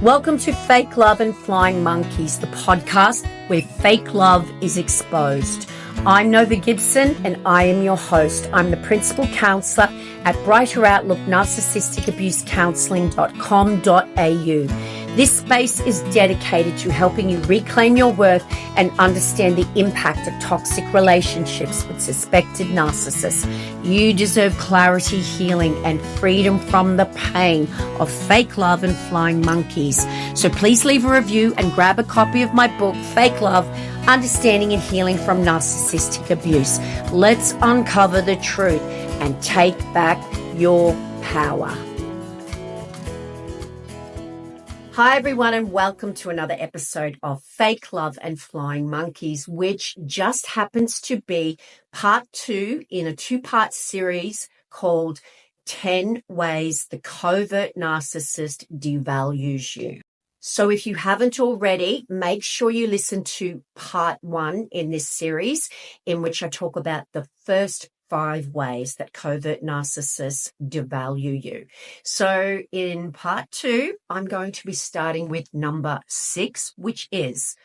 Welcome to Fake Love and Flying Monkeys, the podcast where fake love is exposed. I'm Nova Gibson and I am your host. I'm the principal counsellor at Brighter Outlook Narcissistic Abuse Counselling.com.au. This space is dedicated to helping you reclaim your worth and understand the impact of toxic relationships with suspected narcissists. You deserve clarity, healing, and freedom from the pain of fake love and flying monkeys. So please leave a review and grab a copy of my book, Fake Love, Understanding and Healing from Narcissistic Abuse. Let's uncover the truth and take back your power. Hi, everyone, and welcome to another episode of Fake Love and Flying Monkeys, which just happens to be part 2 in a 2-part series called 10 Ways the Covert Narcissist Devalues You. So if you haven't already, make sure you listen to part 1 in this series, in which I talk about the first 5 ways that covert narcissists devalue you. So in part 2, I'm going to be starting with number 6, which is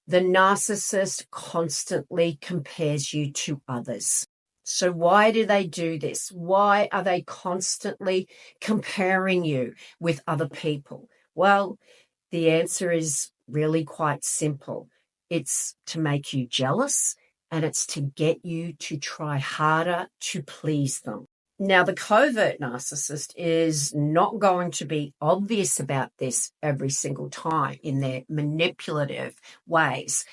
the narcissist constantly compares you to others. So why do they do this? Why are they constantly comparing you with other people? Well, the answer is really quite simple. It's to make you jealous, and it's to get you to try harder to please them. Now, the covert narcissist is not going to be obvious about this every single time in their manipulative ways.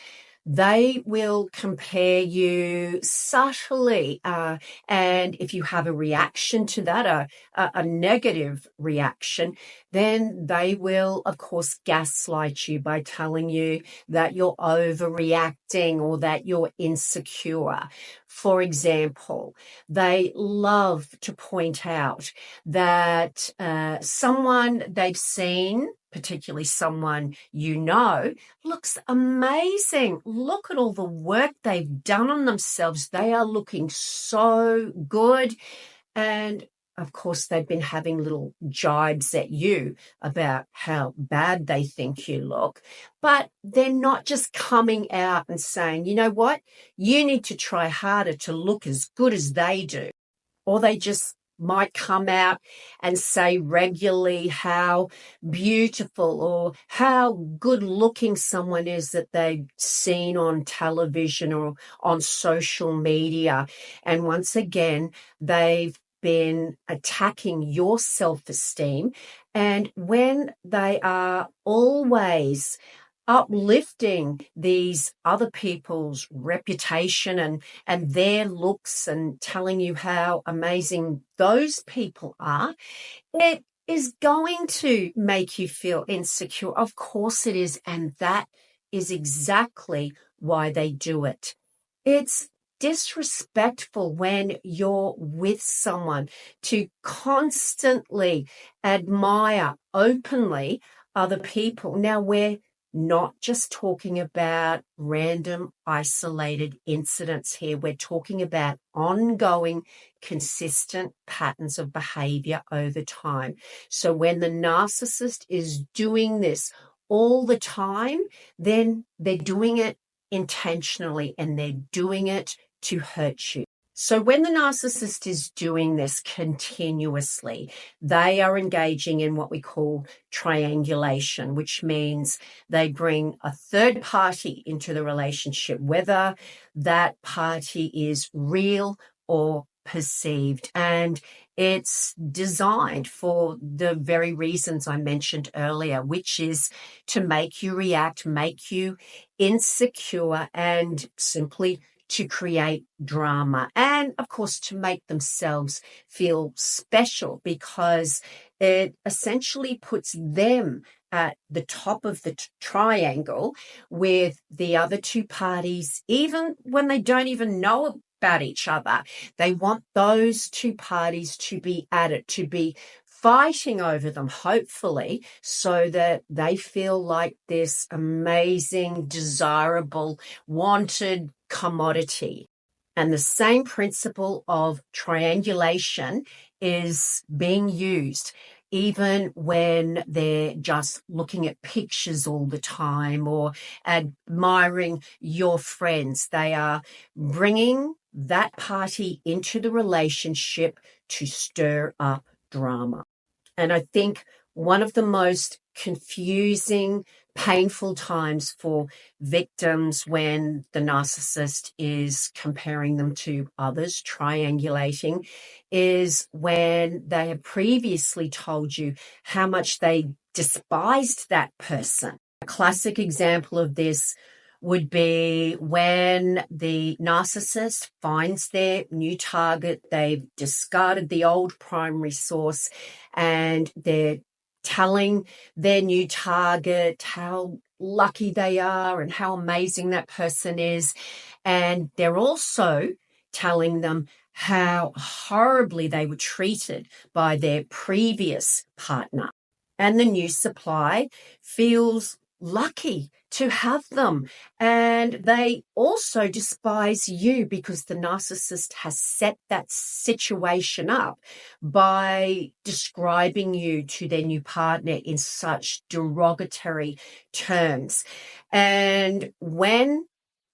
They will compare you subtly, and if you have a reaction to that, a negative reaction, then they will, of course, gaslight you by telling you that you're overreacting or that you're insecure. For example, they love to point out that someone they've seen, particularly someone you know, looks amazing. Look at all the work they've done on themselves. They are looking so good. And of course, they've been having little jibes at you about how bad they think you look. But they're not just coming out and saying, you know what, you need to try harder to look as good as they do. Or they just might come out and say regularly how beautiful or how good looking someone is that they've seen on television or on social media. And once again, they've been attacking your self-esteem. And when they are always uplifting these other people's reputation and their looks and telling you how amazing those people are, it is going to make you feel insecure. Of course it is. And that is exactly why they do it. It's disrespectful when you're with someone to constantly admire openly other people. Now, we're not just talking about random isolated incidents here. We're talking about ongoing, consistent patterns of behavior over time. So when the narcissist is doing this all the time, then they're doing it intentionally and they're doing it to hurt you. So when the narcissist is doing this continuously, they are engaging in what we call triangulation, which means they bring a third party into the relationship, whether that party is real or perceived. And it's designed for the very reasons I mentioned earlier, which is to make you react, make you insecure, and simply to create drama, and of course to make themselves feel special, because it essentially puts them at the top of the triangle with the other two parties, even when they don't even know about each other. They want those two parties to be at it, to be fighting over them, hopefully, so that they feel like this amazing, desirable, wanted commodity. And the same principle of triangulation is being used even when they're just looking at pictures all the time or admiring your friends. They are bringing that party into the relationship to stir up drama. And I think one of the most confusing, painful times for victims when the narcissist is comparing them to others, triangulating, is when they have previously told you how much they despised that person. A classic example of this would be when the narcissist finds their new target, they've discarded the old primary source, and they're telling their new target how lucky they are and how amazing that person is. And they're also telling them how horribly they were treated by their previous partner. And the new supply feels lucky to have them. And they also despise you because the narcissist has set that situation up by describing you to their new partner in such derogatory terms. And when,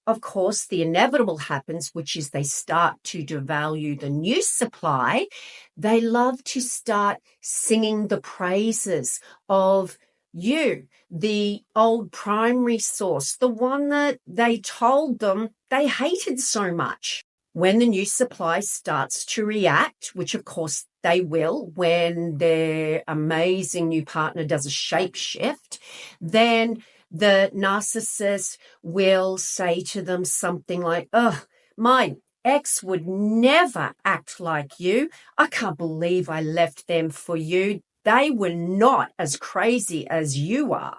of course, the inevitable happens, which is they start to devalue the new supply, they love to start singing the praises of you, the old primary source, the one that they told them they hated so much. When the new supply starts to react, which of course they will when their amazing new partner does a shape shift, then the narcissist will say to them something like, "Oh, my ex would never act like you. I can't believe I left them for you. They were not as crazy as you are."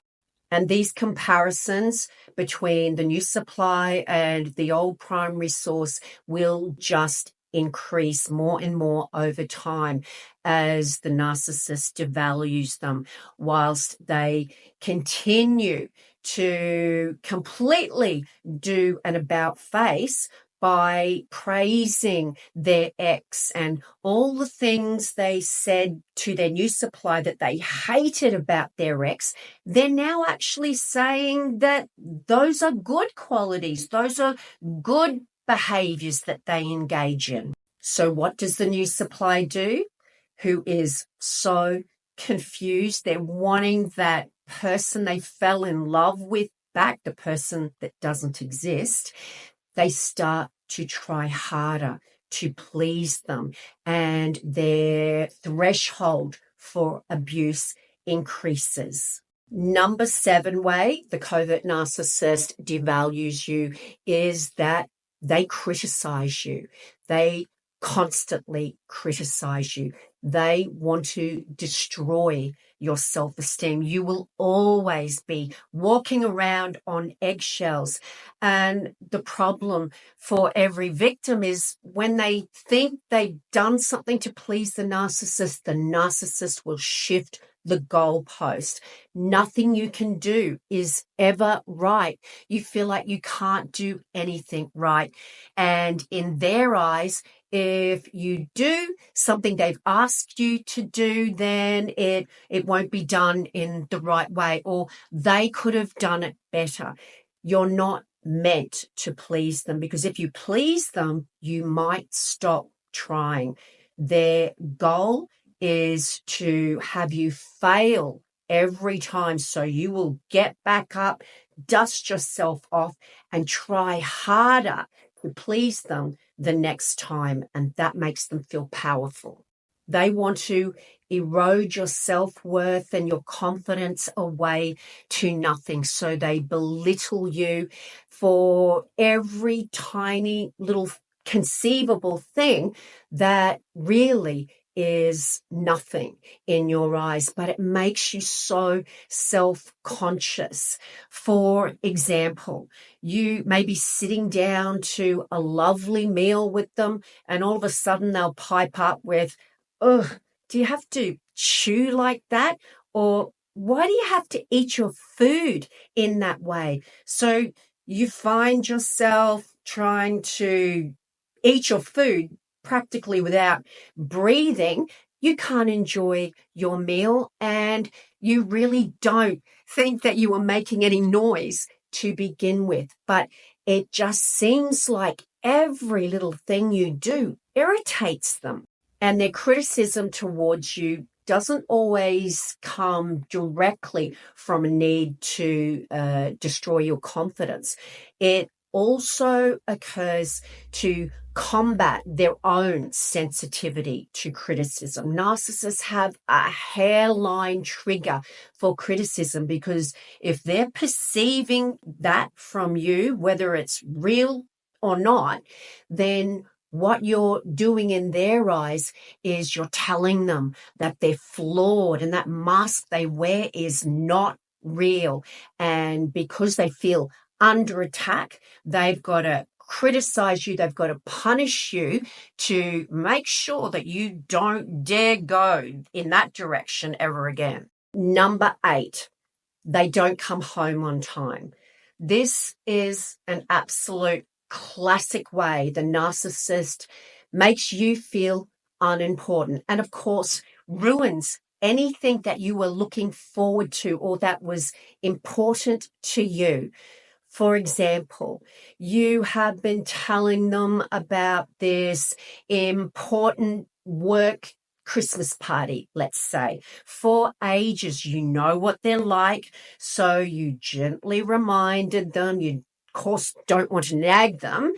And these comparisons between the new supply and the old primary source will just increase more and more over time as the narcissist devalues them, whilst they continue to completely do an about face by praising their ex and all the things they said to their new supply that they hated about their ex. They're now actually saying that those are good qualities, those are good behaviors that they engage in. So what does the new supply do? Who is so confused? They're wanting that person they fell in love with back, the person that doesn't exist. They start to try harder to please them, and their threshold for abuse increases. Number 7 way the covert narcissist devalues you is that they criticize you. They constantly criticize you. They want to destroy your self-esteem. You will always be walking around on eggshells. And the problem for every victim is when they think they've done something to please the narcissist will shift the goalpost. Nothing you can do is ever right. You feel like you can't do anything right. And in their eyes, if you do something they've asked you to do, then it won't be done in the right way, or they could have done it better. You're not meant to please them, because if you please them, you might stop trying. Their goal is to have you fail every time, so you will get back up, dust yourself off, and try harder to please them the next time, and that makes them feel powerful. They want to erode your self-worth and your confidence away to nothing, so they belittle you for every tiny little conceivable thing that really is nothing in your eyes, but it makes you so self-conscious. For example, you may be sitting down to a lovely meal with them, and all of a sudden they'll pipe up with, "Oh, do you have to chew like that?" Or, "Why do you have to eat your food in that way?" So you find yourself trying to eat your food practically without breathing, you can't enjoy your meal and you really don't think that you are making any noise to begin with. But it just seems like every little thing you do irritates them. And their criticism towards you doesn't always come directly from a need to destroy your confidence. It also occurs to combat their own sensitivity to criticism. Narcissists have a hairline trigger for criticism because if they're perceiving that from you, whether it's real or not, then what you're doing in their eyes is you're telling them that they're flawed and that mask they wear is not real. And because they feel under attack, they've got to criticize you, they've got to punish you to make sure that you don't dare go in that direction ever again. Number 8, they don't come home on time. This is an absolute classic way the narcissist makes you feel unimportant and, of course, ruins anything that you were looking forward to or that was important to you. For example, you have been telling them about this important work Christmas party, let's say, for ages. You know what they're like, so you gently reminded them. You, of course, don't want to nag them.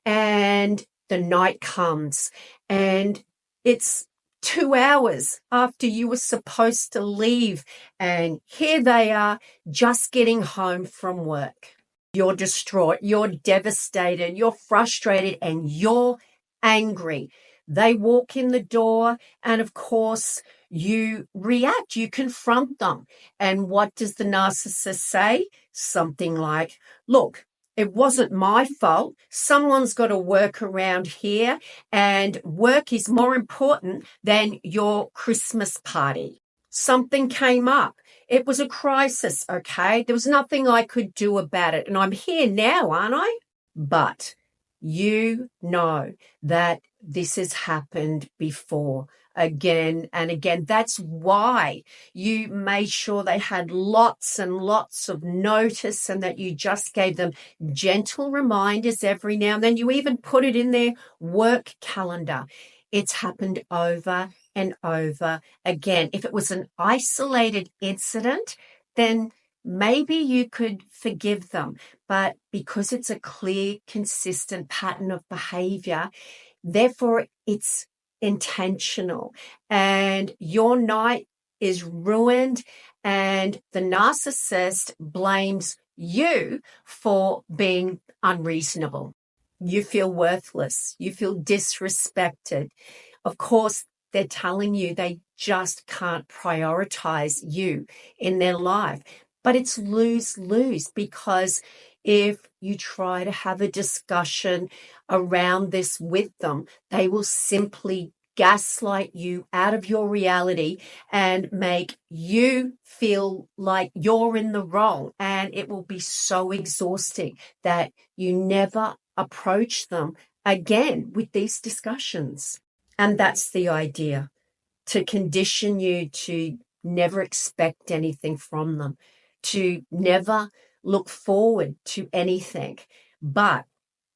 And the night comes and it's 2 hours after you were supposed to leave. And here they are just getting home from work. You're distraught, you're devastated, you're frustrated, and you're angry. They walk in the door, and of course, you react, you confront them. And what does the narcissist say? Something like, look, it wasn't my fault. Someone's got to work around here, and work is more important than your Christmas party. Something came up. It was a crisis, okay? There was nothing I could do about it. And I'm here now, aren't I? But you know that this has happened before again and again. That's why you made sure they had lots and lots of notice and that you just gave them gentle reminders every now and then. You even put it in their work calendar. It's happened over and over again. If it was an isolated incident, then maybe you could forgive them. But because it's a clear, consistent pattern of behavior, therefore it's intentional. And your night is ruined, and the narcissist blames you for being unreasonable. You feel worthless. You feel disrespected. Of course, they're telling you they just can't prioritize you in their life. But it's lose-lose, because if you try to have a discussion around this with them, they will simply gaslight you out of your reality and make you feel like you're in the wrong. And it will be so exhausting that you never approach them again with these discussions. And that's the idea, to condition you to never expect anything from them, to never look forward to anything. But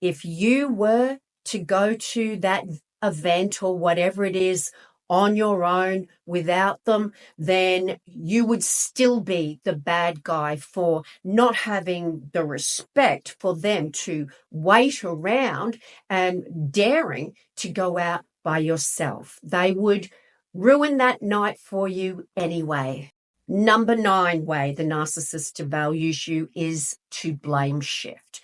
if you were to go to that event or whatever it is on your own without them, then you would still be the bad guy for not having the respect for them to wait around and daring to go out by yourself. They would ruin that night for you anyway. Number 9 way the narcissist devalues you is to blame shift.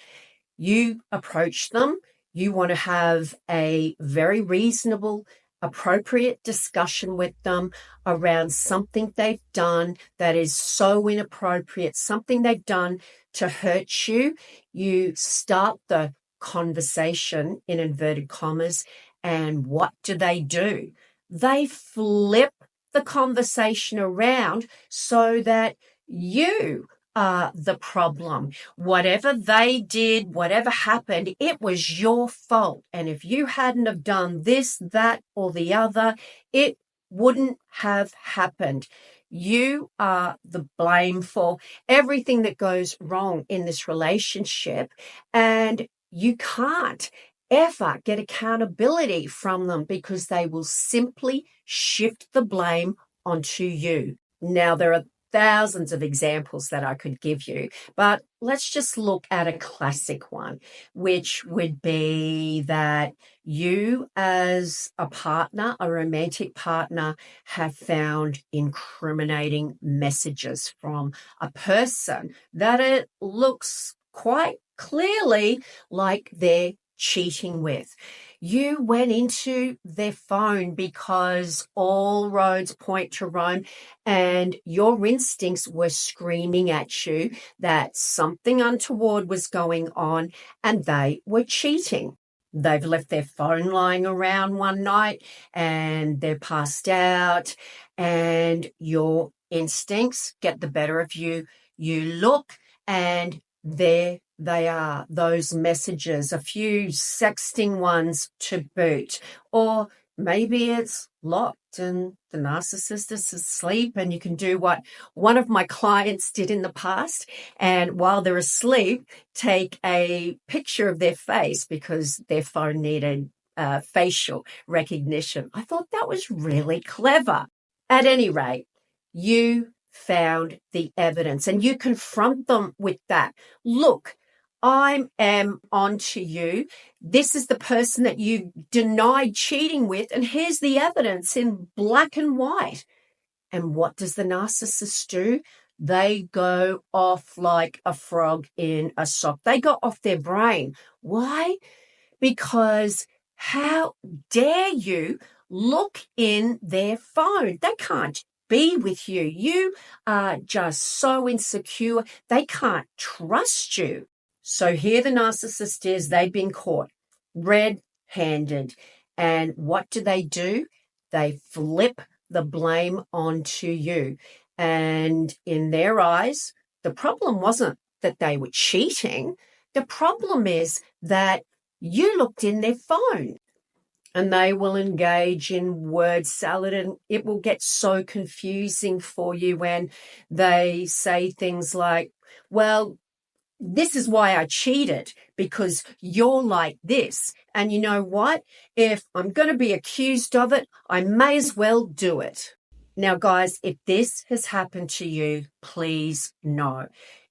You approach them, you want to have a very reasonable, appropriate discussion with them around something they've done that is so inappropriate, something they've done to hurt you. You start the conversation in inverted commas, and what do? They flip the conversation around so that you are the problem. Whatever they did, whatever happened, it was your fault. And if you hadn't have done this, that, or the other, it wouldn't have happened. You are the blame for everything that goes wrong in this relationship, and you can't ever get accountability from them because they will simply shift the blame onto you. Now, there are thousands of examples that I could give you, but let's just look at a classic one, which would be that you as a partner, a romantic partner, have found incriminating messages from a person that it looks quite clearly like they're cheating with. You went into their phone because all roads point to Rome, and your instincts were screaming at you that something untoward was going on and they were cheating. They've left their phone lying around one night and they're passed out, and your instincts get the better of you. You look, and there they are, those messages, a few sexting ones to boot. Or maybe it's locked and the narcissist is asleep, and you can do what one of my clients did in the past, and while they're asleep, take a picture of their face because their phone needed facial recognition. I thought that was really clever. At any rate, you found the evidence and you confront them with that. Look, I am onto you. This is the person that you denied cheating with, and here's the evidence in black and white. And what does the narcissist do? They go off like a frog in a sock. They go off their brain. Why? Because how dare you look in their phone? They can't be with you. You are just so insecure. They can't trust you. So here the narcissist is, they've been caught red-handed. And what do? They flip the blame onto you. And in their eyes, the problem wasn't that they were cheating. The problem is that you looked in their phone. And they will engage in word salad, and it will get so confusing for you when they say things like, well, this is why I cheated, because you're like this. And you know what? If I'm going to be accused of it, I may as well do it. Now, guys, if this has happened to you, please know.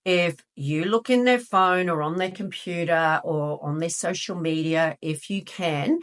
If you look in their phone or on their computer or on their social media, if you can,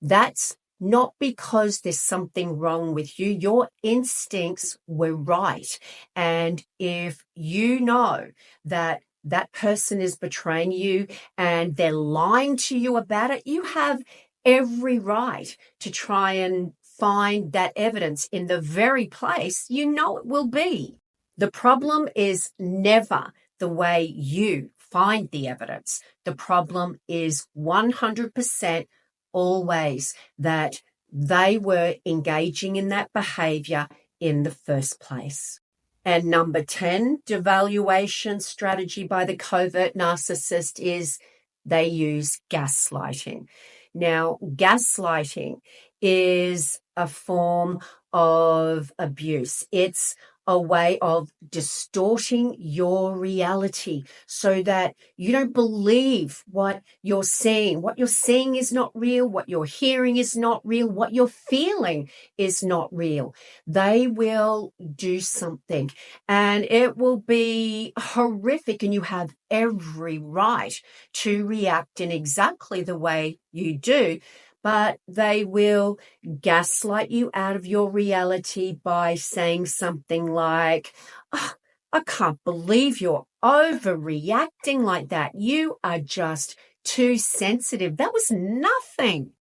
that's not because there's something wrong with you. Your instincts were right. And if you know that that person is betraying you and they're lying to you about it, you have every right to try and find that evidence in the very place you know it will be. The problem is never the way you find the evidence. The problem is 100% always that they were engaging in that behavior in the first place. And number 10, devaluation strategy by the covert narcissist is they use gaslighting. Now, gaslighting is a form of abuse. It's a way of distorting your reality so that you don't believe what you're seeing. What you're seeing is not real. What you're hearing is not real. What you're feeling is not real. They will do something and it will be horrific, and you have every right to react in exactly the way you do. But they will gaslight you out of your reality by saying something like, oh, I can't believe you're overreacting like that. You are just too sensitive. That was nothing.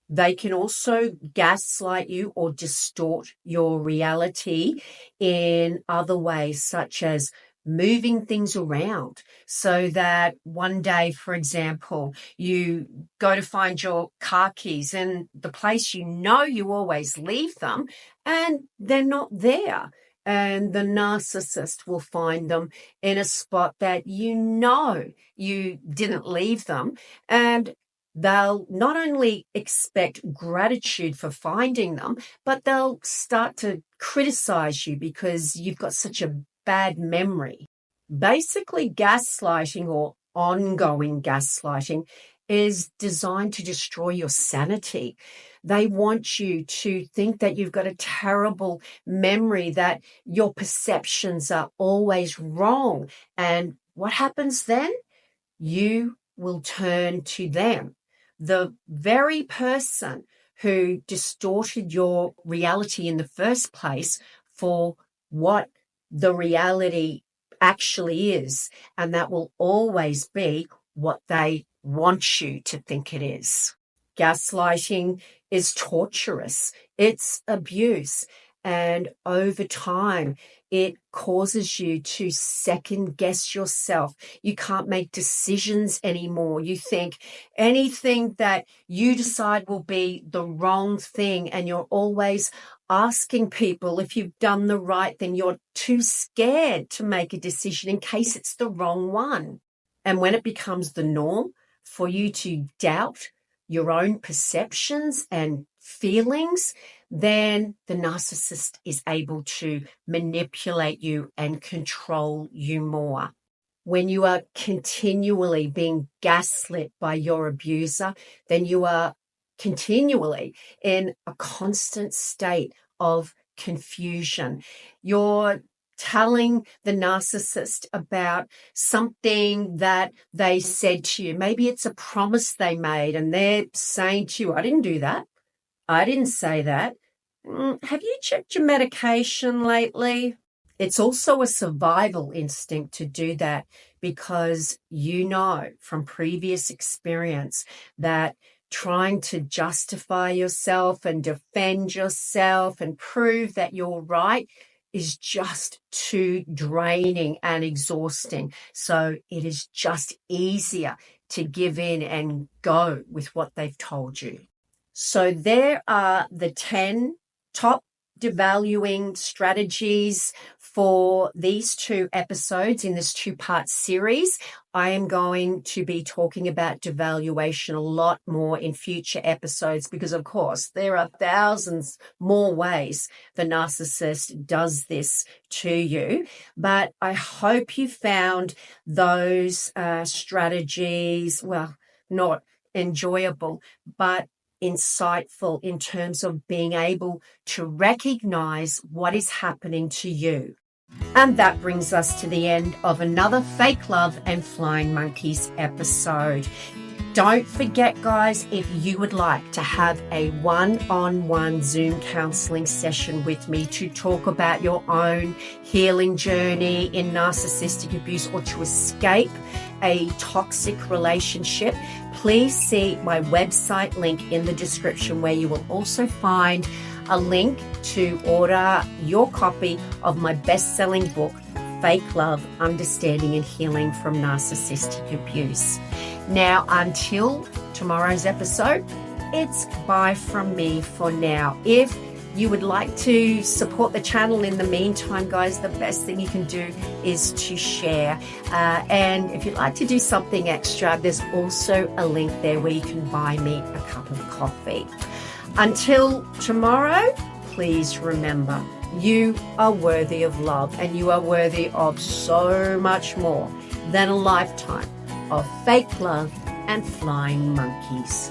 They can also gaslight you or distort your reality in other ways, such as moving things around so that one day, for example, you go to find your car keys in the place you know you always leave them and they're not there. And the narcissist will find them in a spot that you know you didn't leave them. And they'll not only expect gratitude for finding them, but they'll start to criticize you because you've got such a bad memory. Basically, gaslighting or ongoing gaslighting is designed to destroy your sanity. They want you to think that you've got a terrible memory, that your perceptions are always wrong. And what happens then? You will turn to them, the very person who distorted your reality in the first place, for what the reality actually is. And that will always be what they want you to think it is. Gaslighting is torturous. It's abuse. And over time, it causes you to second guess yourself. You can't make decisions anymore. You think anything that you decide will be the wrong thing, and you're always asking people if you've done the right thing. You're too scared to make a decision in case it's the wrong one. And when it becomes the norm for you to doubt your own perceptions and feelings, then the narcissist is able to manipulate you and control you more. When you are continually being gaslit by your abuser, then you are continually in a constant state of confusion. You're telling the narcissist about something that they said to you. Maybe it's a promise they made, and they're saying to you, I didn't do that. I didn't say that. Have you checked your medication lately? It's also a survival instinct to do that, because you know from previous experience that trying to justify yourself and defend yourself and prove that you're right is just too draining and exhausting. So it is just easier to give in and go with what they've told you. So there are the 10 top devaluing strategies for these 2 episodes in this 2-part series. I am going to be talking about devaluation a lot more in future episodes, because of course there are thousands more ways the narcissist does this to you. But I hope you found those strategies, well, not enjoyable, but insightful in terms of being able to recognize what is happening to you. And that brings us to the end of another Fake Love and Flying Monkeys episode. Don't forget, guys, if you would like to have a one-on-one Zoom counseling session with me to talk about your own healing journey in narcissistic abuse, or to escape a toxic relationship, please see my website link in the description, where you will also find a link to order your copy of my best-selling book, Fake Love, Understanding and Healing from Narcissistic Abuse. Now, until tomorrow's episode, it's bye from me for now. If you would like to support the channel in the meantime, guys, the best thing you can do is to share. And if you'd like to do something extra, there's also a link there where you can buy me a cup of coffee. Until tomorrow, please remember, you are worthy of love, and you are worthy of so much more than a lifetime of fake love and flying monkeys.